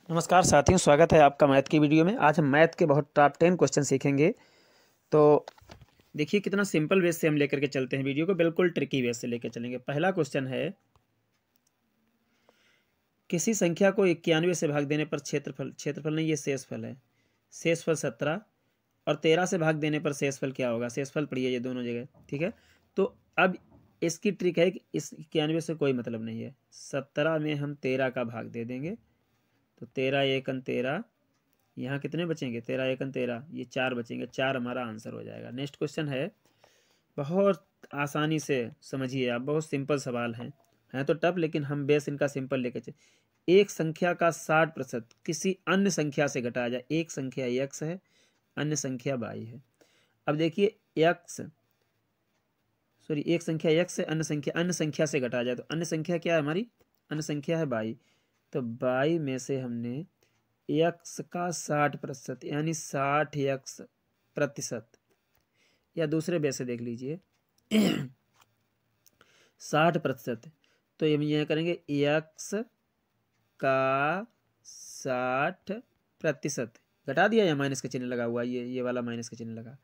नमस्कार साथियों, स्वागत है आपका मैथ की वीडियो में। आज हम मैथ के बहुत टॉप 10 क्वेश्चन सीखेंगे। तो देखिए कितना सिंपल वे से हम लेकर के चलते हैं वीडियो को, बिल्कुल ट्रिकी वे से लेकर चलेंगे। पहला क्वेश्चन है, किसी संख्या को 91 से भाग देने पर क्षेत्रफल नहीं, ये शेषफल है। शेषफल 17 और 13 से भाग देने पर शेषफल क्या होगा? शेषफल पढ़िए ये दोनों जगह, ठीक है। तो अब इसकी ट्रिक है कि इस 91 से कोई मतलब नहीं है। 17 में हम 13 का भाग दे देंगे, तो 13 एकन 13, यहाँ कितने बचेंगे? 13 एकन 13, ये 4 बचेंगे। 4 हमारा आंसर हो जाएगा। नेक्स्ट क्वेश्चन है, बहुत आसानी से समझिए आप, बहुत सिंपल सवाल हैं तो टफ, लेकिन हम बेस इनका सिंपल लेके चले। एक संख्या का 60% किसी अन्य संख्या से घटाया जाए। एक संख्या x है, अन्य संख्या y है। अब देखिए एक संख्या x है, अन्य संख्या से घटाया जाए, तो अन्य संख्या क्या है हमारी? अन्य संख्या है y। तो y में से हमने x का 60% यानी 60x%, या दूसरे बेस से देख लीजिए 60%। तो हम यह करेंगे x का 60%, घटा दिया या माइनस का चिन्ह लगा हुआ, ये वाला माइनस का चिन्ह लगा।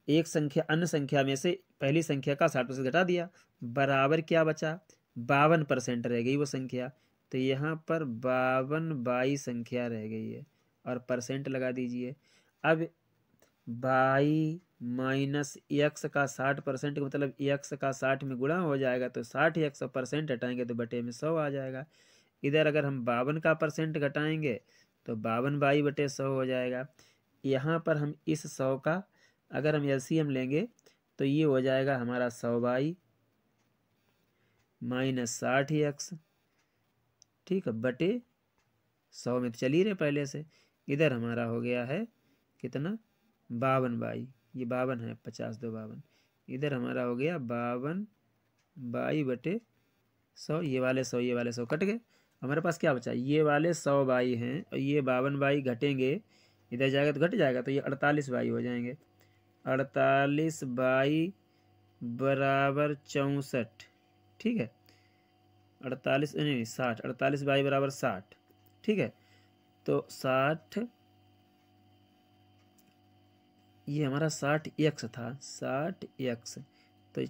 एक संख्या अन्य संख्या में से पहली संख्या का 60% घटा दिया, बराबर क्या बचा? 52% रह गई वो संख्या। तो यहाँ पर 52 संख्या रह गई है और परसेंट लगा दीजिए। अब बाई माइनस एक्स का 60% का मतलब एक्स का 60 में गुणा हो जाएगा, तो 60 एक्स परसेंट हटाएंगे तो बटे में 100 आ जाएगा। इधर अगर हम 52 का परसेंट घटाएंगे तो 52/100 हो जाएगा। यहाँ पर हम इस 100 का अगर हम एलसीएम लेंगे तो ये हो जाएगा हमारा 100/, माइनस 60x, ठीक है, बटे 100 में तो चल ही रहे पहले से। इधर हमारा हो गया है कितना? 52/, ये 52 है, 50 2 52। इधर हमारा हो गया 52/100। ये वाले 100 ये वाले 100 कट गए। हमारे पास क्या बचा? ये वाले 100/, हैं और ये 52/, घटेंगे, इधर जाएगा तो घट जाएगा, तो ये 48/, हो जाएंगे। 48/, बराबर 64, ठीक है। 48 नहीं 60, 48/, बराबर 60, ठीक है। तो 60, ये हमारा 60x था, 60x, तो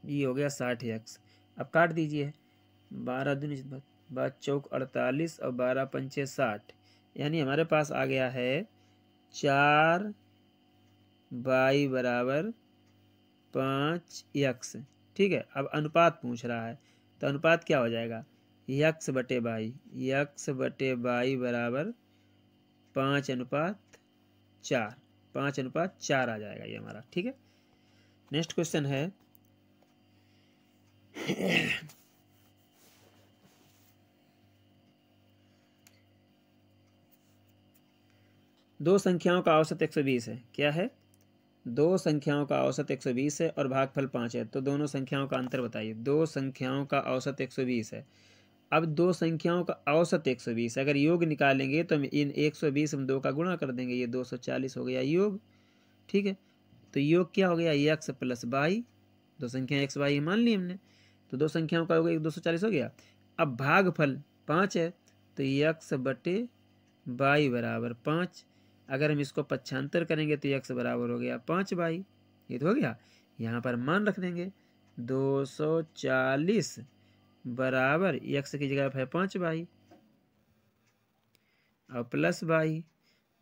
ये हो गया 60x। अब काट दीजिए, 12 दूनी 12 × 4 = 48 और 12 × 5 = 60, यानी हमारे पास आ गया है 4/, बराबर 5x, ठीक है। अब अनुपात पूछ रहा है, तो अनुपात क्या हो जाएगा? x/y, x/y बराबर 5:4, 5:4 आ जाएगा ये हमारा, ठीक है। नेक्स्ट क्वेश्चन है, दो संख्याओं का औसत 120 है। क्या है? दो संख्याओं का औसत 120 है और भागफल 5 है, तो दोनों संख्याओं का अंतर बताइए। दो संख्याओं का औसत 120 है। अब दो संख्याओं का औसत 120, अगर योग निकालेंगे तो हम इन 120 हम 2 का गुणा कर देंगे, ये 240 हो गया योग, ठीक है। तो योग क्या हो गया? x + y, दो संख्या x y मान ली हमने, तो दो संख्याओं का हो गया 240 हो गया। अब भागफल 5 है, तो x/y बराबर 5। अगर हम इसको पक्षांतर करेंगे तो x बराबर हो गया 5/, ये तो हो गया। यहाँ पर मान रख देंगे, 240 बराबर x की जगह है 5/, और प्लस y,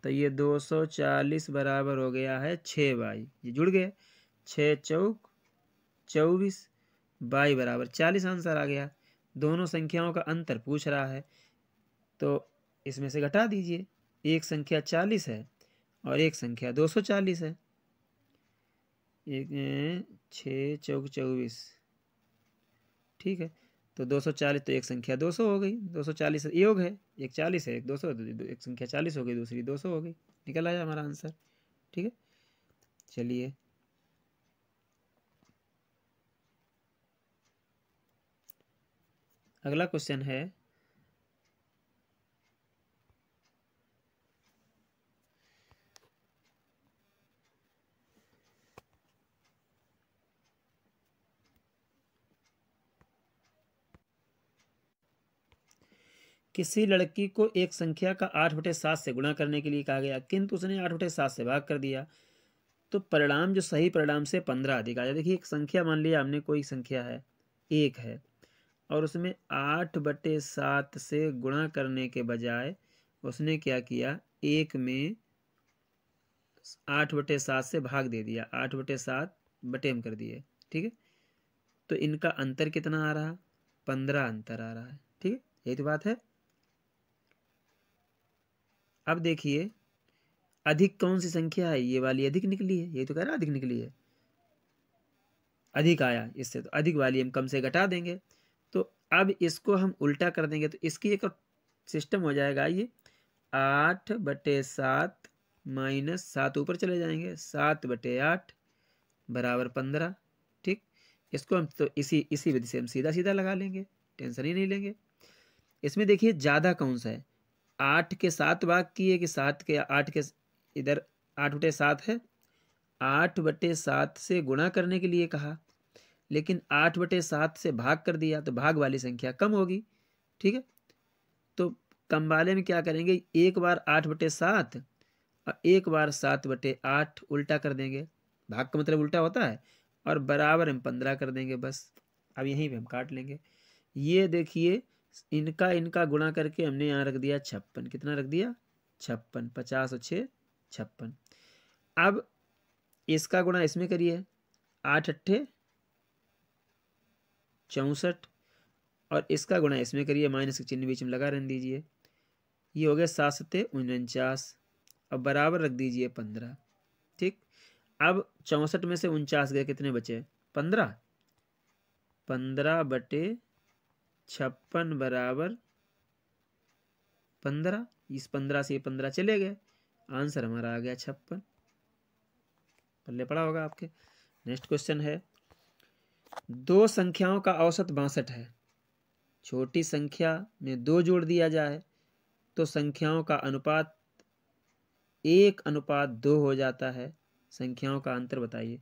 तो ये 240 बराबर हो गया है 6/, ये जुड़ गए। 6 चौक 24, y बराबर 40 आंसर आ गया। दोनों संख्याओं का अंतर पूछ रहा है, तो इसमें से घटा दीजिए। एक संख्या 40 है और एक संख्या 240 है। एक 6 चौक 24, ठीक है। तो 240, तो एक संख्या 200 हो गई। 240 योग है, एक 40 है, एक 200, तो एक संख्या 40 हो गई, दूसरी 200 हो गई। निकल आया हमारा आंसर, ठीक है। चलिए अगला क्वेश्चन है, किसी लड़की को एक संख्या का 8/7 से गुणा करने के लिए कहा गया, किंतु उसने 8/7 से भाग कर दिया, तो परिणाम जो सही परिणाम से 15 अधिक आ जाए। देखिए एक संख्या मान लिया हमने, कोई संख्या है 1 है, और उसमें 8/7 से गुणा करने के बजाय उसने क्या किया, 1 में 8/7 से भाग दे दिया, 8/7 बटे में कर दिए। ठीक है, तो इनका अंतर कितना आ रहा, 15 अंतर आ रहा है। ठीक है, यही तो बात है। अब देखिए अधिक कौन सी संख्या है, ये वाली अधिक निकली है, यही तो कह रहा अधिक निकली है, अधिक आया, इससे तो अधिक वाली हम कम से घटा देंगे। तो अब इसको हम उल्टा कर देंगे तो इसकी एक सिस्टम हो जाएगा, ये 8/7 माइनस 7 ऊपर चले जाएंगे, 7/8 बराबर 15। ठीक, इसको हम तो इसी विधि से हम सीधा सीधा लगा लेंगे, टेंशन ही नहीं लेंगे। इसमें देखिए ज़्यादा कौन सा है, 8 के 7 भाग किए कि 7 के 8 के, इधर 8/7 है, 8/7 से गुणा करने के लिए कहा, लेकिन 8/7 से भाग कर दिया तो भाग वाली संख्या कम होगी। ठीक है, तो कम वाले में क्या करेंगे, एक बार 8/7 और एक बार 7/8 उल्टा कर देंगे, भाग का मतलब उल्टा होता है, और बराबर हम 15 कर देंगे बस। अब यहीं पे हम काट लेंगे। ये देखिए इनका गुणा करके हमने यहाँ रख दिया 56, कितना रख दिया 56, 50 और 6 56। अब इसका गुणा इसमें करिए, 8×8 64, और इसका गुणा इसमें करिए, माइनस का चिन्ह बीच में लगा रहने दीजिए, ये हो गया 7×7 = 49, अब बराबर रख दीजिए 15। ठीक, अब 64 में से 49 गए, कितने बचे 15, 15/56 बराबर 15, इस 15 से 15 चले गए, आंसर हमारा आ गया 56। पल्ले पड़ा होगा आपके। नेक्स्ट क्वेश्चन है, दो संख्याओं का औसत 62 है, छोटी संख्या में 2 जोड़ दिया जाए तो संख्याओं का अनुपात 1:2 हो जाता है, संख्याओं का अंतर बताइए।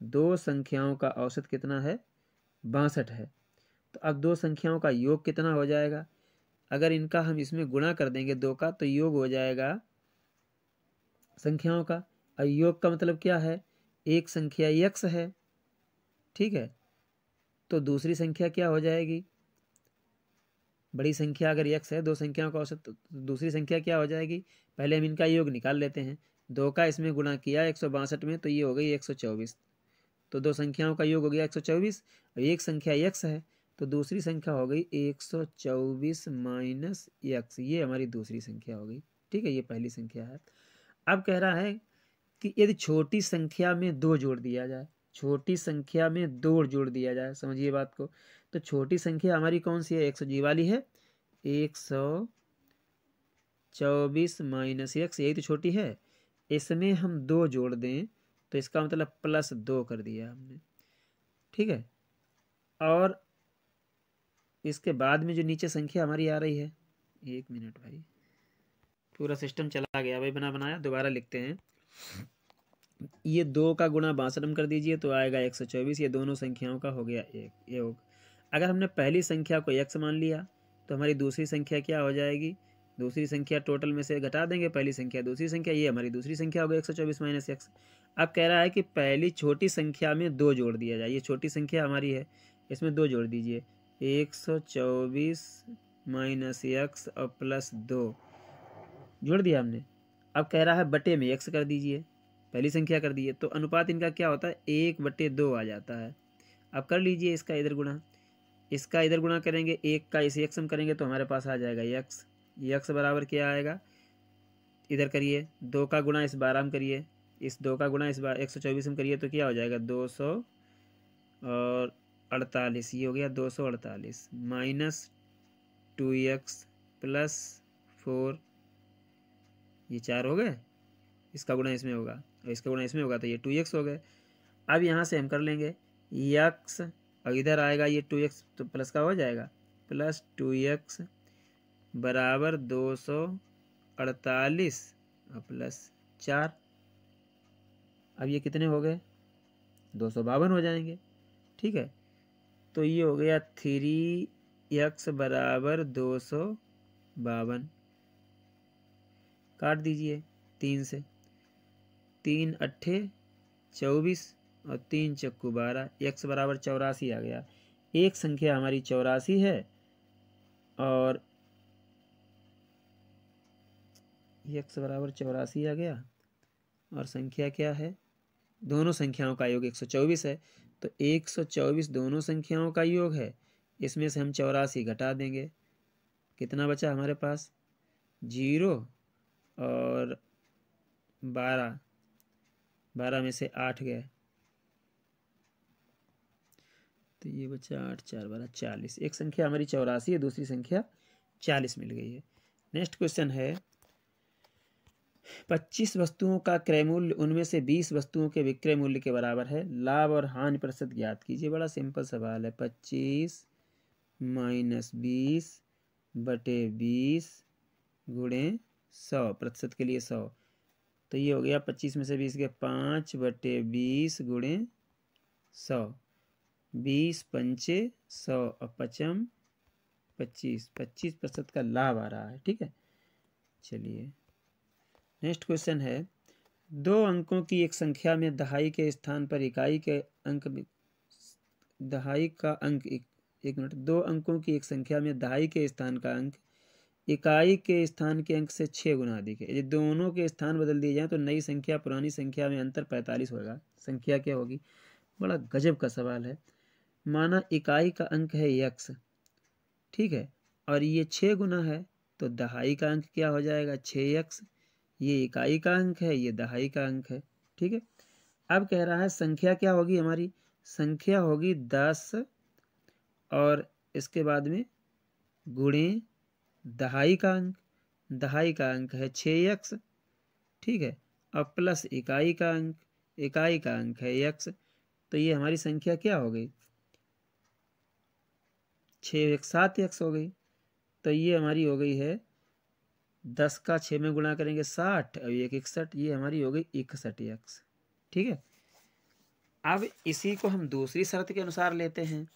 दो संख्याओं का औसत कितना है 62 है, तो अब दो संख्याओं का योग कितना हो जाएगा, अगर इनका हम इसमें गुणा कर देंगे 2 का, तो योग हो जाएगा संख्याओं का, और योग का मतलब क्या है, एक संख्या x है, ठीक है, तो दूसरी संख्या क्या हो जाएगी, बड़ी संख्या अगर x है, दो संख्याओं का औसत, तो दूसरी संख्या क्या हो जाएगी, पहले हम इनका योग निकाल लेते हैं, 2 का इसमें गुणा किया 162 में, तो ये हो गई 124, तो दो संख्याओं का योग हो गया 124, और एक संख्या x है, तो दूसरी संख्या हो गई 124 माइनस x, ये हमारी दूसरी संख्या हो गई। ठीक है, ये पहली संख्या है। अब कह रहा है कि यदि छोटी संख्या में 2 जोड़ दिया जाए, छोटी संख्या में 2 जोड़ दिया जाए, समझिए बात को, तो छोटी संख्या हमारी कौन सी है, 100 वाली है, 124 माइनस x, यही तो छोटी है, इसमें हम 2 जोड़ दें तो इसका मतलब +2 कर दिया हमने। ठीक है, और इसके बाद में जो नीचे संख्या हमारी आ रही है, 1 मिनट भाई, पूरा सिस्टम चला गया भाई, बना बनाया, दोबारा लिखते हैं। ये 2 का गुणा 62 में कर दीजिए तो आएगा 124, ये दोनों संख्याओं का हो गया एक योग। अगर हमने पहली संख्या को x मान लिया तो हमारी दूसरी संख्या क्या हो जाएगी, दूसरी संख्या टोटल में से घटा देंगे पहली संख्या, दूसरी संख्या, ये हमारी दूसरी संख्या हो गई 124 माइनस x। अब कह रहा है कि पहली छोटी संख्या में 2 जोड़ दिया जाए, ये छोटी संख्या हमारी है, इसमें 2 जोड़ दीजिए, 124 माइनस x और +2 जोड़ दिया हमने। अब कह रहा है बटे में x कर दीजिए, पहली संख्या कर दिए, तो अनुपात इनका क्या होता है 1/2 आ जाता है। अब कर लीजिए इसका इधर गुणा, इसका इधर गुणा करेंगे, 1 का इसे x में करेंगे तो हमारे पास आ जाएगा x, x बराबर क्या आएगा, इधर करिए 2 का गुणा इस 12 में करिए, इस 2 का गुणा इस 124 में करिए तो क्या हो जाएगा 248, ये हो गया 248 माइनस 2x + 4, ये 4 हो गए, इसका गुणा इसमें होगा और इसका गुणा इसमें होगा तो ये 2x हो गए। अब यहाँ से हम कर लेंगे x, और इधर आएगा ये 2x, तो प्लस का हो जाएगा, +2x बराबर 248 और +4, अब ये कितने हो गए 252 हो जाएंगे। ठीक है, तो ये हो गया 3x बराबर 252, 52, काट दीजिए 3 से, 3 अट्ठे 24 और 3 चक्कू 12, x बराबर 84 आ गया। एक संख्या हमारी 84 है और x बराबर 84 आ गया और संख्या क्या है, दोनों संख्याओं का योग 124 है। तो 124 दोनों संख्याओं का योग है, इसमें से हम 84 घटा देंगे, कितना बचा हमारे पास 0 और 12, 12 में से 8 गए तो ये बचा 8 4 12 40। एक संख्या हमारी 84 है, दूसरी संख्या 40 मिल गई है। नेक्स्ट क्वेश्चन है 25 वस्तुओं का क्रय मूल्य उनमें से 20 वस्तुओं के विक्रय मूल्य के बराबर है, लाभ और हानि प्रतिशत ज्ञात कीजिए। बड़ा सिंपल सवाल है, 25 माइनस 20 बटे 20 गुणे 100, प्रतिशत के लिए 100, तो ये हो गया 25 में से 20 के 5 बटे 20 गुणे 100, 20 पंचे 100 और 55 25% का लाभ आ रहा है। ठीक है, चलिए नेक्स्ट क्वेश्चन है 2 अंकों की एक संख्या में दहाई के स्थान पर इकाई के अंक में दहाई का अंक एक मिनट 2 अंकों की एक संख्या में दहाई के स्थान का अंक इकाई के स्थान के अंक से 6 गुना अधिक है। यदि दोनों के स्थान बदल दिए जाएं तो नई संख्या पुरानी संख्या में अंतर 45 होगा। संख्या क्या होगी? बड़ा गजब का सवाल है। माना इकाई का अंक है x, ठीक है, और ये 6 गुना है, तो दहाई का अंक क्या हो जाएगा 6x। ये इकाई का अंक है, ये दहाई का अंक है। ठीक है, अब कह रहा है संख्या क्या होगी हमारी, संख्या होगी 10 और इसके बाद में गुणे दहाई का अंक, दहाई का अंक है 6x, ठीक है, और प्लस इकाई का अंक, इकाई का अंक है x, तो ये हमारी संख्या क्या हो गई 6x 7x हो गई। तो ये हमारी हो गई है 10 का 6 में गुणा करेंगे 60 और 1 61, ये हमारी हो गई 61x। ठीक है, अब इसी को हम दूसरी शर्त के अनुसार लेते हैं,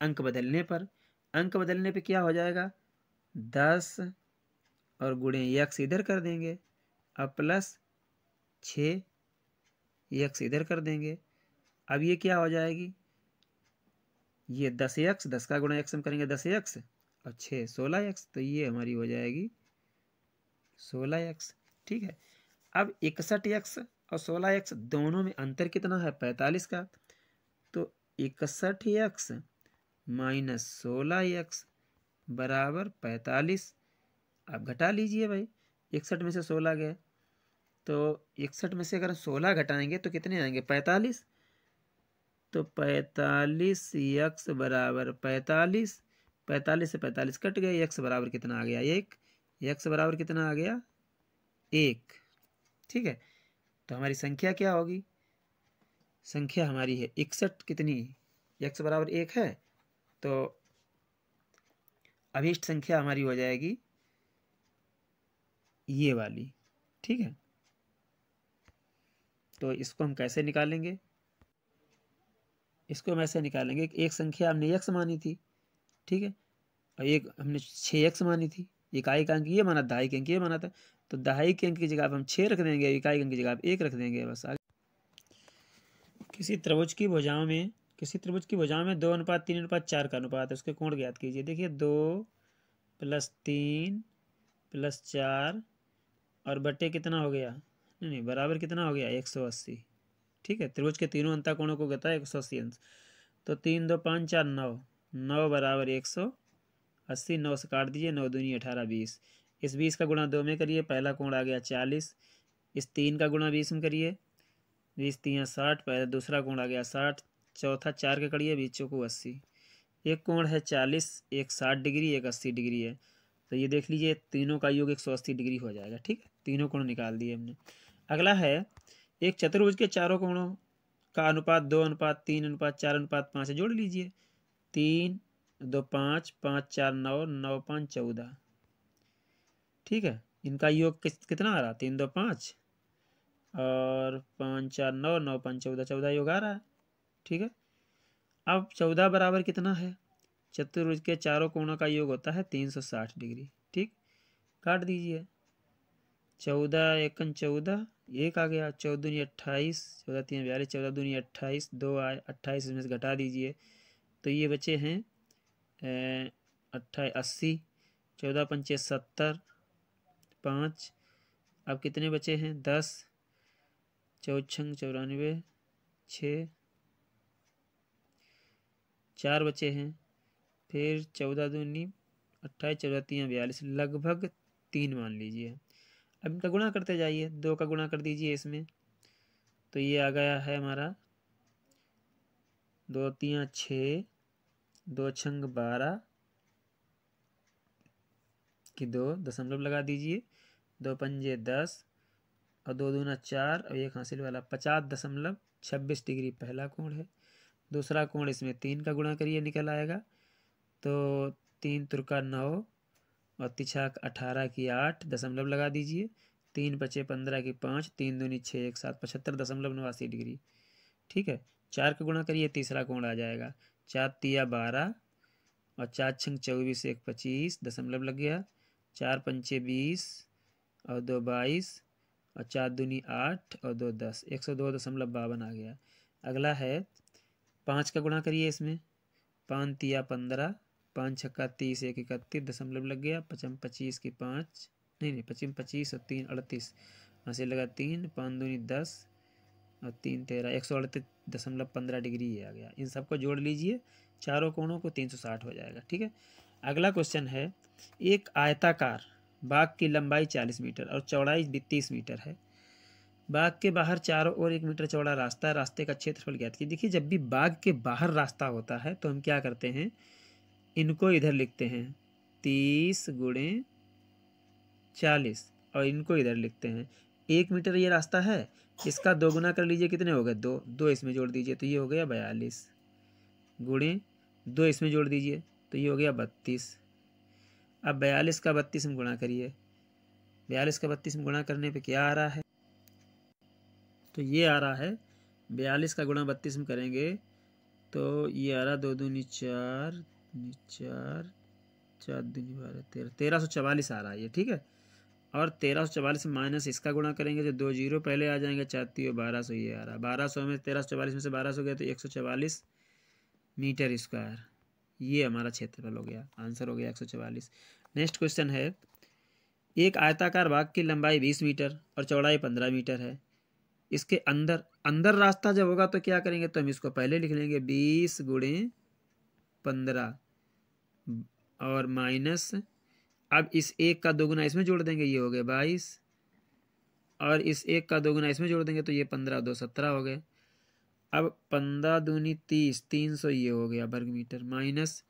अंक बदलने पर। अंक बदलने पे क्या हो जाएगा 10 और गुणे x इधर कर देंगे और प्लस 6 x इधर कर देंगे। अब ये क्या हो जाएगी, ये 10x, 10 का गुणा x हम करेंगे 10x और 6 16x, तो ये हमारी हो जाएगी 16x। ठीक है, अब 61x और 16x दोनों में अंतर कितना है 45 का, तो 61x माइनस 16x बराबर 45। आप घटा लीजिए भाई, 61 में से 16 गए तो 61 में से अगर 16 घटाएंगे तो कितने आएंगे 45, तो 45x बराबर 45, 45 से 45 कट गए, x बराबर कितना आ गया 1, x बराबर कितना आ गया 1। ठीक है, तो हमारी संख्या क्या होगी, संख्या हमारी है 61, कितनी x बराबर 1 है, तो अभीष्ट संख्या हमारी हो जाएगी ये वाली। ठीक है, तो इसको हम कैसे निकालेंगे, इसको हम ऐसे निकालेंगे, एक संख्या हमने x मानी थी, ठीक है, और एक हमने 6x मानी थी, इकाई का अंक ये माना, दहाई का अंक ये माना था, तो दहाई के अंक की जगह हम 6 रख देंगे, इकाई के अंक की जगह 1 रख देंगे, बस आगे। किसी त्रिभुज की भुजाओं में 2:3:4 का अनुपात है, उसके कोण ज्ञात कीजिए। देखिए 2 + 3 + 4 और बटे कितना हो गया, नहीं बराबर कितना हो गया 180। ठीक है, त्रिभुज के तीनों अंतःकोणों को कहता है 180 अंश, तो 3 2 5 4 9, 9 बराबर 180, 9 से काट दीजिए, 9 दूनी 18 20, इस 20 का गुणा 2 में करिए, पहला कोण आ गया 40, इस 3 का गुणा 20 में करिए, 20 3 60, पहला दूसरा कोण आ गया 60, चौथा 4 के करिए, 20 चौको 80, एक कोण है 40, एक 60 डिग्री, एक 80 डिग्री है, तो ये देख लीजिए तीनों का योग 180 डिग्री हो जाएगा। ठीक है, तीनों कोण निकाल दिए हमने। अगला है एक चतुर्भुज के चारों कोणों का अनुपात 2:3:4:5 जोड़ लीजिए, 3 2 5 5 4 9 9 5 14। ठीक है, इनका योग कितना आ रहा 3 2 5 और 5 4 9 9 5 14, 14 योग आ रहा है। ठीक है, अब 14 बराबर कितना है, चतुर्भुज के चारों कोणों का योग होता है 360 डिग्री। ठीक, काट दीजिए। 14 एकन 14, एक आ गया। 14 दूनी 28, 14 3 42, 14 दूनी 28, 2 आए 28, इसमें से घटा दीजिए तो ये बचे हैं 28 80, 14 पंचे 70, 5। अब कितने बचे हैं 10, 4 94, 6, 4 बचे हैं। फिर 14 दूनी 28, 14 3 42, लगभग 3 मान लीजिए। अब इनका गुणा करते जाइए, 2 का गुणा कर दीजिए इसमें, तो ये आ गया है हमारा 2 3 6, 2 छंग 12 की 2 दशमलव लगा दीजिए, 2 पंजे 10 और 2 दूना 4 और एक हासिल वाला 50.26 डिग्री पहला कोण है। दूसरा कोण इसमें 3 का गुणा करिए, निकल आएगा। तो 3 तुरका 9 और तिछाक 18 की 8 दशमलव लगा दीजिए, 3 बचे 15 की 5, 3 दूनी 6 1 7, 75.89 डिग्री। ठीक है, 4 का गुणा करिए, तीसरा कोण आ जाएगा। 4 तिया 12 और 4 छंग 24, 1 25 दशमलव लग गया। 4 पंचे 20 और 2 22 और 4 दूनी 8 और 2 10, 102.52 आ गया। अगला है 5 का गुणा करिए इसमें, 5 तिया 15, 5 छक्का 30, 1 31 दशमलव लग गया। 25 25 की 5, नहीं 25 25 और 3 38, वहाँ से लगा 3, 5 दूनी 10 और 3 13, 138.15 डिग्री ये आ गया। इन सबको जोड़ लीजिए, चारों कोणों को 360 हो जाएगा। ठीक है, अगला क्वेश्चन है, एक आयताकार बाग की लंबाई 40 मीटर और चौड़ाई 30 मीटर है। बाग के बाहर चारों ओर 1 मीटर चौड़ा रास्ता है, रास्ते का क्षेत्रफल ज्ञात कीजिए। देखिए, जब भी बाग के बाहर रास्ता होता है तो हम क्या करते हैं, इनको इधर लिखते हैं 30 गुणे 40 और इनको इधर लिखते हैं 1 मीटर ये रास्ता है, इसका 2 गुना कर लीजिए, कितने हो गए 2, 2 इसमें जोड़ दीजिए तो ये हो गया 42 गुणे 2 इसमें जोड़ दीजिए तो ये हो गया 32। अब 42 का 32 में गुणा करिए, 42 का 32 में गुणा करने पे क्या आ रहा है, तो ये आ रहा है 42 का गुणा 32 में करेंगे तो ये आ रहा 2 दूनी 4, 4 4 दूनी 12 13, 1344 आ रहा है ये। ठीक है, और 1344 माइनस इसका गुणा करेंगे तो 2 जीरो पहले आ जाएंगे, 4 3 1200 ये आ रहा है। 1200 में 1344 में से 1200 गया तो 144 मीटर स्क्वायर, ये हमारा क्षेत्रफल हो गया, आंसर हो गया 144। नेक्स्ट क्वेश्चन है, एक आयताकार बाग की लंबाई 20 मीटर और चौड़ाई 15 मीटर है। इसके अंदर अंदर रास्ता जब होगा तो क्या करेंगे, तो हम इसको पहले लिख लेंगे 20 गुणे 15 और माइनस, अब इस 1 का 2 गुना इसमें जोड़ देंगे, ये हो गए 22 और इस 1 का 2 गुना इसमें जोड़ देंगे तो ये 15 2 17 हो गए। अब 15 दूनी 30, 300 ये हो गया वर्ग मीटर, माइनस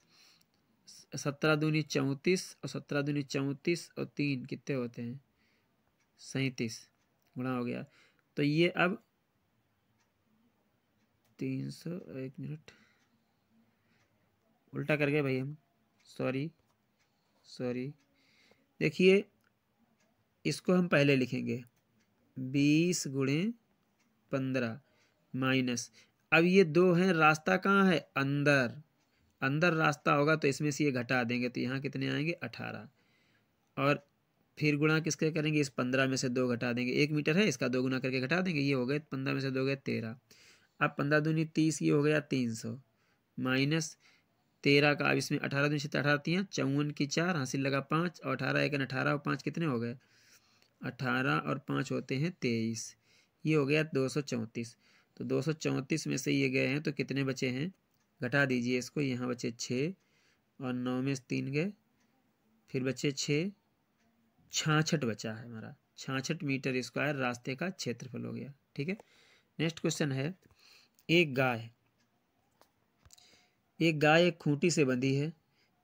17 दूनी 34 और 17 दूनी 34 और 3 कितने होते हैं 37 गुणा हो गया। तो ये अब 300, 1 मिनट उल्टा कर गए भाई हम, सॉरी। देखिए, इसको हम पहले लिखेंगे 20 गुणे 15 माइनस, अब ये 2 हैं, रास्ता कहाँ है अंदर, अंदर रास्ता होगा तो इसमें से ये घटा देंगे तो यहाँ कितने आएंगे 18 और फिर गुणा किसके करेंगे, इस 15 में से 2 घटा देंगे, 1 मीटर है इसका 2 गुना करके घटा देंगे, ये हो गए 15 में से 2 गए 13। अब 15 दूनी 30, ये हो गया 300 माइनस 13 का, अब इसमें 18 दूनी 18 3 54 की 4 हासिल लगा 5 और 18 1 18 और 5 कितने हो गए 18 और 5 होते हैं 23, ये हो गया 234। तो 234 में से ये गए हैं तो कितने बचे हैं, घटा दीजिए इसको, यहाँ बचे 6 और 9 में 3 गए, फिर बचे 6, 66 बचा है हमारा, 66 मीटर स्क्वायर रास्ते का क्षेत्रफल हो गया। ठीक है, नेक्स्ट क्वेश्चन है, एक गाय एक खूंटी से बंधी है,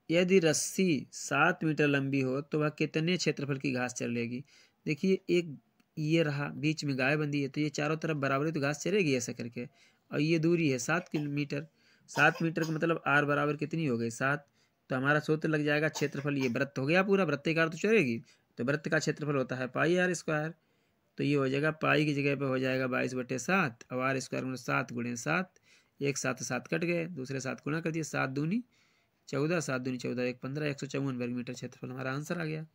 यदि रस्सी 7 मीटर लंबी हो तो वह कितने क्षेत्रफल की घास चलेगी। देखिए, एक ये रहा बीच में गाय बंधी है तो ये चारों तरफ बराबर है तो घास चलेगी ऐसा करके, और ये दूरी है 7 किलोमीटर, 7 मीटर का मतलब आर बराबर कितनी हो गई 7, तो हमारा सूत्र लग जाएगा क्षेत्रफल, ये वृत्त हो गया पूरा, वृत्ताकार तो चलेगी, तो वृत्त का क्षेत्रफल होता है पाई आर स्क्वायर, तो ये हो जाएगा पाई की जगह पे हो जाएगा 22/7 और आर स्क्वायर में 7 गुणे 7, एक 7 7 कट गए, दूसरे 7 गुणा कर दिए, 7 दूनी 14, 7 दूनी 14 1 15, 154 वर्ग मीटर क्षेत्रफल हमारा आंसर आ गया।